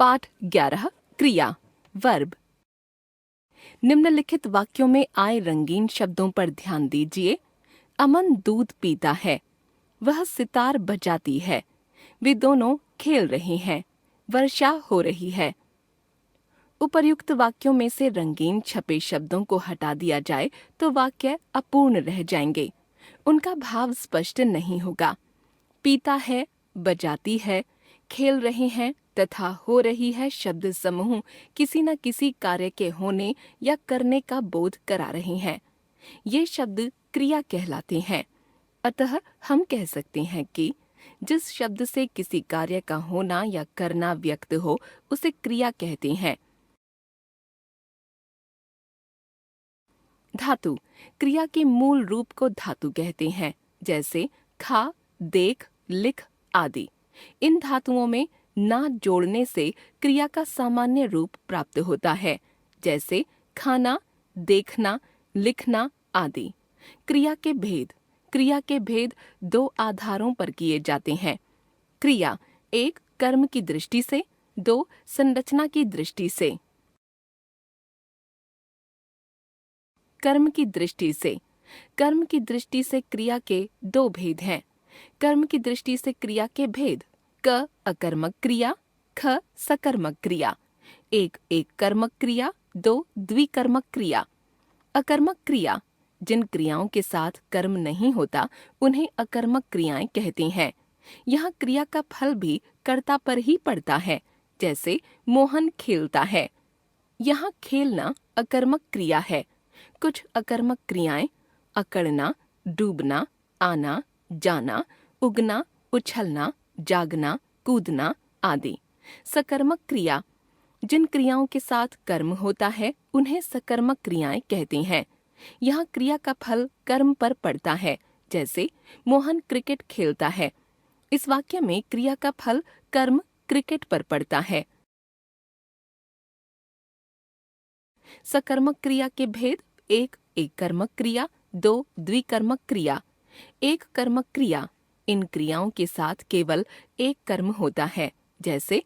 पाठ 11 क्रिया वर्ब। निम्नलिखित वाक्यों में आए रंगीन शब्दों पर ध्यान दीजिए। अमन दूध पीता है, वह सितार बजाती है, वे दोनों खेल रहे हैं, वर्षा हो रही है। उपर्युक्त वाक्यों में से रंगीन छपे शब्दों को हटा दिया जाए तो वाक्य अपूर्ण रह जाएंगे, उनका भाव स्पष्ट नहीं होगा। पीता है, बजाती है, खेल रहे हैं तथा हो रही है शब्द समूह किसी न किसी कार्य के होने या करने का बोध करा रहे हैं। ये शब्द क्रिया कहलाते हैं। अतः हम कह सकते हैं कि जिस शब्द से किसी कार्य का होना या करना व्यक्त हो उसे क्रिया कहते हैं। धातु क्रिया के मूल रूप को धातु कहते हैं, जैसे खा, देख, लिख आदि। इन धातुओं में ना जोड़ने से क्रिया का सामान्य रूप प्राप्त होता है, जैसे खाना, देखना, लिखना आदि। क्रिया के भेद दो आधारों पर किए जाते हैं। क्रिया 1 कर्म की दृष्टि से, 2 संरचना की दृष्टि से। कर्म की दृष्टि से क्रिया के दो भेद हैं। कर्म की दृष्टि से क्रिया के भेद: क अकर्मक क्रिया, ख सकर्मक क्रिया। 1 कर्मक क्रिया, 2 द्विकर्मक क्रिया। अकर्मक क्रिया जिन क्रियाओं के साथ कर्म नहीं होता उन्हें अकर्मक क्रियाएं कहते हैं। यहाँ क्रिया का फल भी कर्ता पर ही पड़ता है, जैसे मोहन खेलता है। यहाँ खेलना अकर्मक क्रिया है। कुछ अकर्मक क्रियाएं अकड़ना, डूबना, आना, जाना, उगना, उछलना, जागना, कूदना आदि। सकर्मक क्रिया जिन क्रियाओं के साथ कर्म होता है उन्हें सकर्मक क्रियाएं कहते हैं। यहाँ क्रिया का फल कर्म पर पड़ता है, जैसे मोहन क्रिकेट खेलता है। इस वाक्य में क्रिया का फल कर्म क्रिकेट पर पड़ता है। सकर्मक क्रिया के भेद: 1 कर्मक क्रिया, 2 द्विकर्मक क्रिया। 1 कर्मक क्रिया इन क्रियाओं के साथ केवल एक कर्म होता है, जैसे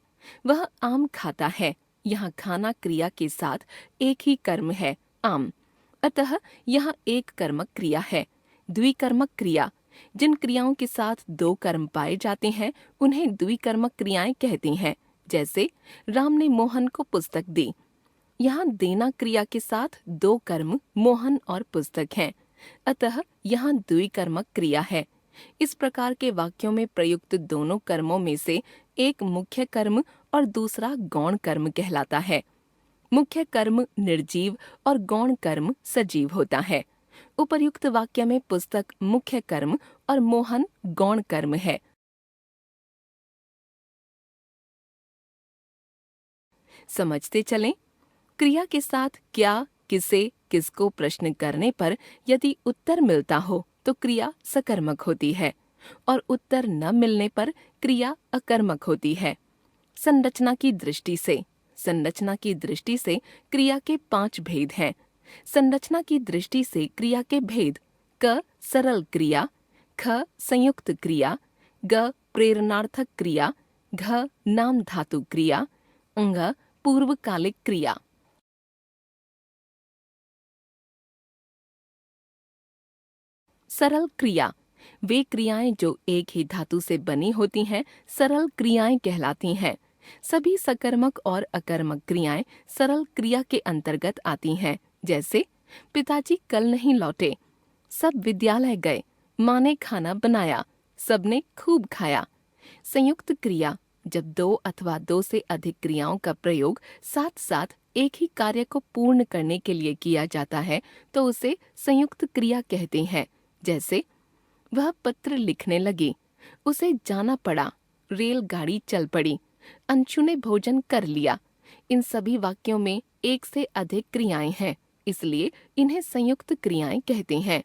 वह आम खाता है। यहाँ खाना क्रिया के साथ एक ही कर्म है, आम। अतः यहाँ 1 कर्मक क्रिया है। द्विकर्मक क्रिया जिन क्रियाओं के साथ 2 कर्म पाए जाते हैं उन्हें द्विकर्मक क्रियाएं कहती हैं, जैसे राम ने मोहन को पुस्तक दी। यहाँ देना क्रिया के साथ 2 कर्म मोहन और पुस्तक हैं, अतः यहाँ द्विकर्मक क्रिया है। इस प्रकार के वाक्यों में प्रयुक्त दोनों कर्मों में से एक मुख्य कर्म और दूसरा गौण कर्म कहलाता है। मुख्य कर्म निर्जीव और गौण कर्म सजीव होता है। उपर्युक्त वाक्य में पुस्तक मुख्य कर्म और मोहन गौण कर्म है। समझते चलें। क्रिया के साथ क्या, किसे, किसको प्रश्न करने पर यदि उत्तर मिलता हो तो क्रिया सकर्मक होती है और उत्तर न मिलने पर क्रिया अकर्मक होती है। संरचना की दृष्टि से क्रिया के 5 भेद हैं। संरचना की दृष्टि से क्रिया के भेद: क सरल क्रिया, ख संयुक्त क्रिया, ग प्रेरणार्थक क्रिया, घ नाम धातु क्रिया, अंग पूर्वकालिक क्रिया। सरल क्रिया वे क्रियाएं जो एक ही धातु से बनी होती हैं सरल क्रियाएं कहलाती हैं। सभी सकर्मक और अकर्मक क्रियाएं सरल क्रिया के अंतर्गत आती हैं, जैसे पिताजी कल नहीं लौटे, सब विद्यालय गए, माँ ने खाना बनाया, सबने खूब खाया। संयुक्त क्रिया जब 2 अथवा 2 से अधिक क्रियाओं का प्रयोग साथ साथ एक ही कार्य को पूर्ण करने के लिए किया जाता है तो उसे संयुक्त क्रिया कहते हैं, जैसे वह पत्र लिखने लगी, उसे जाना पड़ा, रेलगाड़ी चल पड़ी, अंशु ने भोजन कर लिया। इन सभी वाक्यों में एक से अधिक क्रियाएं हैं, इसलिए इन्हें संयुक्त क्रियाएं कहते हैं।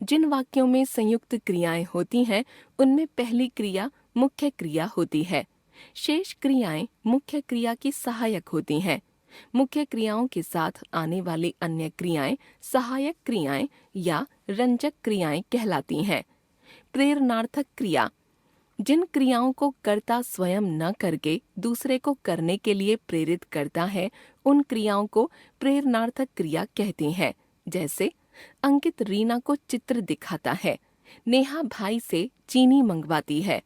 जिन वाक्यों में संयुक्त क्रियाएं होती हैं उनमें पहली क्रिया मुख्य क्रिया होती है। शेष क्रियाएं मुख्य क्रिया की सहायक होती हैं। मुख्य क्रियाओं के साथ आने वाली अन्य क्रियाएं सहायक क्रियाएं या रंजक क्रियाएं कहलाती हैं। प्रेरणार्थक क्रिया जिन क्रियाओं को कर्ता स्वयं न करके दूसरे को करने के लिए प्रेरित करता है, उन क्रियाओं को प्रेरणार्थक क्रिया कहते हैं। जैसे अंकित रीना को चित्र दिखाता है, नेहा भाई से चीनी मंगवाती है।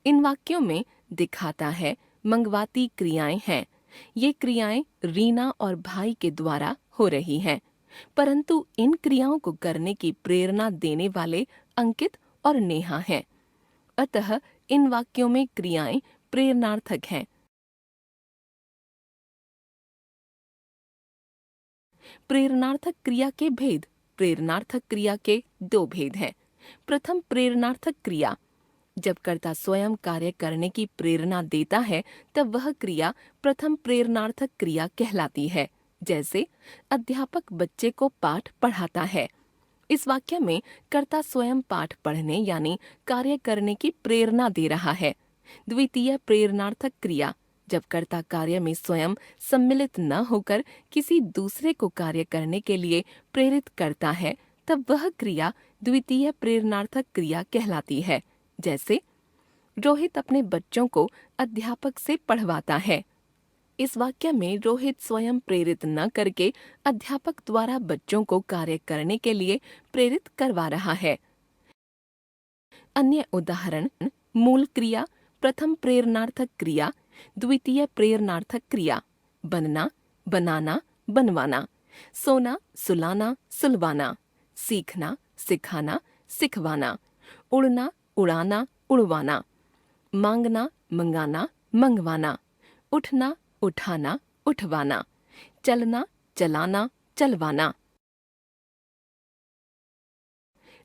इन वाक्यों में दिखाता है, मंगवाती क्रियाएं हैं। ये क्रियाएं रीना और भाई के द्वारा हो रही हैं, परंतु इन क्रियाओं को करने की प्रेरणा देने वाले अंकित और नेहा हैं। अतः इन वाक्यों में क्रियाएं प्रेरणार्थक हैं। प्रेरणार्थक क्रिया के भेद। प्रेरणार्थक क्रिया के दो भेद हैं। प्रथम, प्रेरणार्थक क्रिया। जब कर्ता स्वयं कार्य करने की प्रेरणा देता है, तब वह क्रिया प्रथम प्रेरणार्थक क्रिया कहलाती है। जैसे अध्यापक बच्चे को पाठ पढ़ाता है। इस वाक्य में कर्ता स्वयं पाठ पढ़ने यानी कार्य करने की प्रेरणा दे रहा है। द्वितीय, प्रेरणार्थक क्रिया। जब कर्ता कार्य में स्वयं सम्मिलित न होकर किसी दूसरे को कार्य करने के लिए प्रेरित करता है, तब वह क्रिया द्वितीय प्रेरणार्थक क्रिया कहलाती है। जैसे रोहित अपने बच्चों को अध्यापक से पढ़वाता है। इस वाक्य में रोहित स्वयं प्रेरित न करके अध्यापक द्वारा बच्चों को कार्य करने के लिए प्रेरित करवा रहा है। अन्य उदाहरण, मूल क्रिया, प्रथम प्रेरणार्थक क्रिया, द्वितीय प्रेरणार्थक क्रिया। बनना, बनाना, बनवाना। सोना, सुलाना, सुलवाना। सीखना, सिखाना, सिखवाना। उड़ना, उड़ाना, उड़वाना। मांगना, मंगाना, मंगवाना। उठना, उठाना, उठवाना। चलना, चलाना, चलवाना।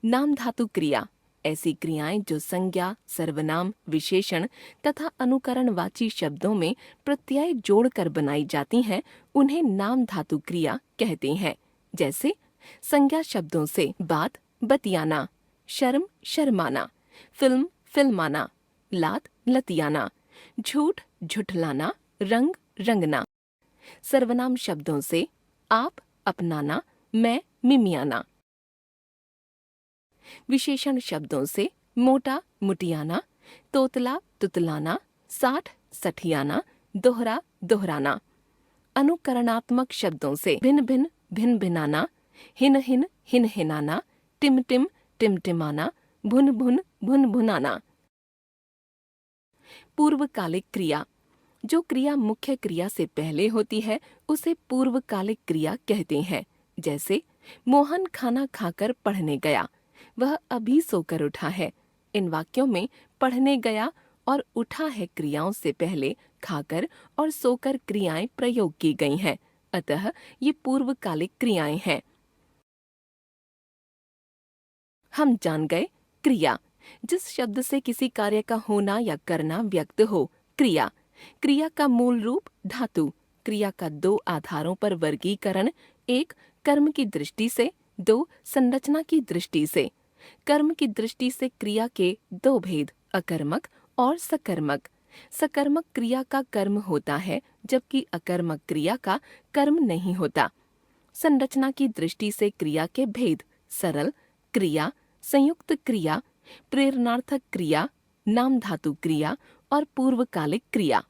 नाम धातु क्रिया। ऐसी क्रियाएं जो संज्ञा, सर्वनाम, विशेषण तथा अनुकरणवाची शब्दों में प्रत्यय जोड़कर बनाई जाती हैं, उन्हें नाम धातु क्रिया कहते हैं। जैसे संज्ञा शब्दों से बात, बतियाना। शर्म, शर्माना। फिल्म, फिल्माना। लात, लतियाना। झूठ, झुठलाना। रंग, रंगना। सर्वनाम शब्दों से आप, अपनाना। मैं, मिमियाना। विशेषण शब्दों से मोटा, मुटियाना। तोतला, तुतलाना। साठ, सठियाना। दोहरा, दोहराना। अनुकरणात्मक शब्दों से भिन्न भिन्न, भिन्न भिनाना। हिन हिन, हिन हिनाना। Tim Tim, टिमटिमाना। भुन भुन, भुन भुनाना। पूर्वकालिक क्रिया। जो क्रिया मुख्य क्रिया से पहले होती है, उसे पूर्वकालिक क्रिया कहते हैं। जैसे मोहन खाना खाकर पढ़ने गया, वह अभी सोकर उठा है। इन वाक्यों में पढ़ने गया और उठा है क्रियाओं से पहले खाकर और सोकर क्रियाएं प्रयोग की गई हैं। अतः ये पूर्वकालिक क्रियाएं हैं। हम जान गए क्रिया। जिस शब्द से किसी कार्य का होना या करना व्यक्त हो, क्रिया। क्रिया का मूल रूप धातु। क्रिया का दो आधारों पर वर्गीकरण, एक कर्म की दृष्टि से, दो संरचना की दृष्टि से। कर्म की दृष्टि से क्रिया के दो भेद, अकर्मक और सकर्मक। सकर्मक क्रिया का कर्म होता है, जबकि अकर्मक क्रिया का कर्म नहीं होता। संरचना की दृष्टि से क्रिया के भेद, सरल क्रिया, संयुक्त क्रिया, प्रेरणार्थक क्रिया, नाम धातु क्रिया और पूर्वकालिक क्रिया।